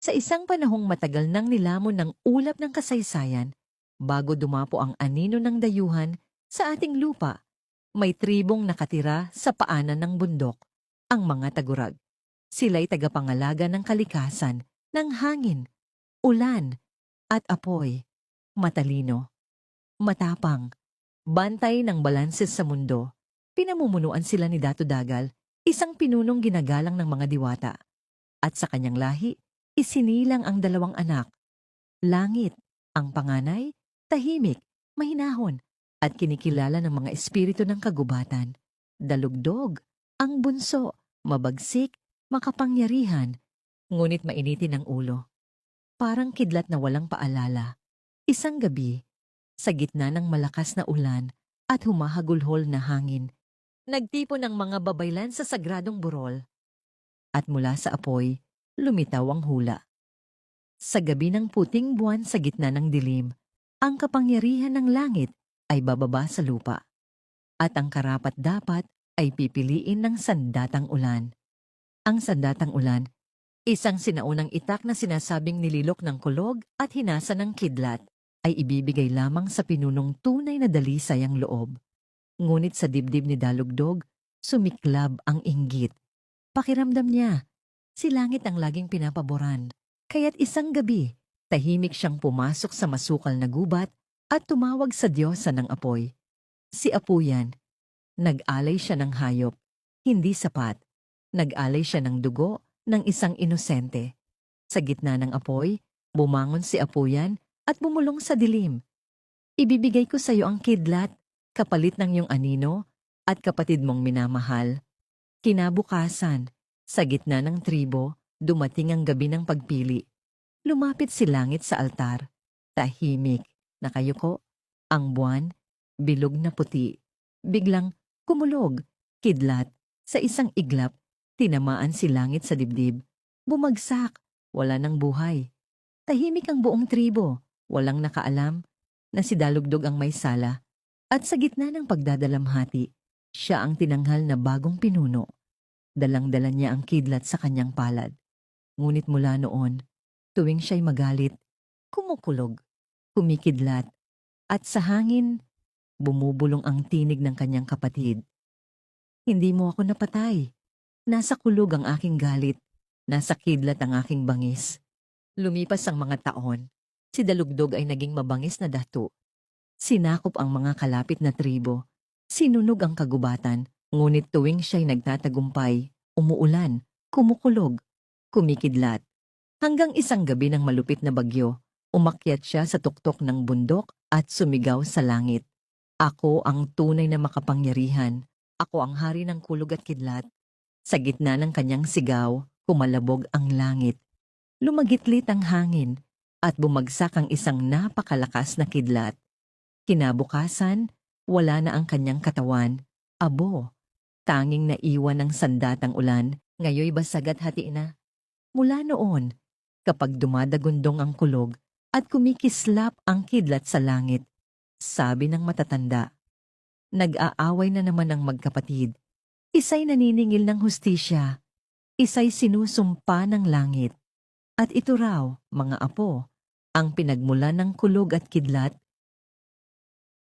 Sa isang panahong matagal nang nilamon ng ulap ng kasaysayan, bago dumapo ang anino ng dayuhan sa ating lupa, may tribong nakatira sa paanan ng bundok, ang mga Tagurag. Sila'y tagapangalaga ng kalikasan, ng hangin, ulan, at apoy. Matalino, matapang, bantay ng balanses sa mundo. Pinamumunuan sila ni Dato Dagal, isang pinunong ginagalang ng mga diwata. At sa kanyang lahi, isinilang ang dalawang anak. Langit, ang panganay, tahimik, mahinahon, at kinikilala ng mga espiritu ng kagubatan. Dalugdog, ang bunso, mabagsik, makapangyarihan, ngunit mainitin ang ulo. Parang kidlat na walang paalala. Isang gabi, sa gitna ng malakas na ulan at humahagulhol na hangin, nagtipon ang mga babaylan sa sagradong burol. At mula sa apoy, lumitaw ang hula. Sa gabi ng puting buwan sa gitna ng dilim, ang kapangyarihan ng langit ay bababa sa lupa. At ang karapat-dapat ay pipiliin ng sandatang ulan. Ang sandatang ulan, isang sinaunang itak na sinasabing nililok ng kulog at hinasa ng kidlat, ay ibibigay lamang sa pinunong tunay na dalisay ang loob. Ngunit sa dibdib ni Dalugdog, sumiklab ang inggit. Pakiramdam niya, si langit ang laging pinapaboran. Kaya't isang gabi, tahimik siyang pumasok sa masukal na gubat at tumawag sa diyosa ng apoy. Si Apuyan, nag-alay siya ng hayop, hindi sapat. Nag-alay siya ng dugo ng isang inosente. Sa gitna ng apoy, bumangon si Apuyan at bumulong sa dilim. Ibibigay ko sa iyo ang kidlat, kapalit ng iyong anino at kapatid mong minamahal. Kinabukasan, sa gitna ng tribo, dumating ang gabi ng pagpili. Lumapit si langit sa altar. Tahimik, nakayuko, ang buwan, bilog na puti. Biglang kumulog, kidlat, sa isang iglap, tinamaan si langit sa dibdib. Bumagsak, wala ng buhay. Tahimik ang buong tribo, walang nakaalam na si Dalugdog ang may sala. At sa gitna ng pagdadalamhati, siya ang tinanghal na bagong pinuno. Dalang-dala niya ang kidlat sa kanyang palad. Ngunit mula noon, tuwing siya'y magalit, kumukulog, kumikidlat, at sa hangin, bumubulong ang tinig ng kanyang kapatid. Hindi mo ako napatay. Nasa kulog ang aking galit. Nasa kidlat ang aking bangis. Lumipas ang mga taon. Si Dalugdog ay naging mabangis na dato. Sinakop ang mga kalapit na tribo. Sinunog ang kagubatan. Ngunit tuwing siya'y nagtatagumpay, umuulan, kumukulog, kumikidlat. Hanggang isang gabi ng malupit na bagyo, umakyat siya sa tuktok ng bundok at sumigaw sa langit. Ako ang tunay na makapangyarihan. Ako ang hari ng kulog at kidlat. Sa gitna ng kanyang sigaw, kumalabog ang langit. Lumagitlit ang hangin at bumagsak ang isang napakalakas na kidlat. Kinabukasan, wala na ang kanyang katawan. Abo, tanging naiwan ng sandatang ulan, ngayoy basag at hati na. Mula noon, kapag dumadagundong ang kulog at kumikislap ang kidlat sa langit, sabi ng matatanda, nag-aaway na naman ang magkapatid. Isa'y naniningil ng hustisya, isa'y sinusumpa ng langit. At ito raw, mga apo, ang pinagmulan ng kulog at kidlat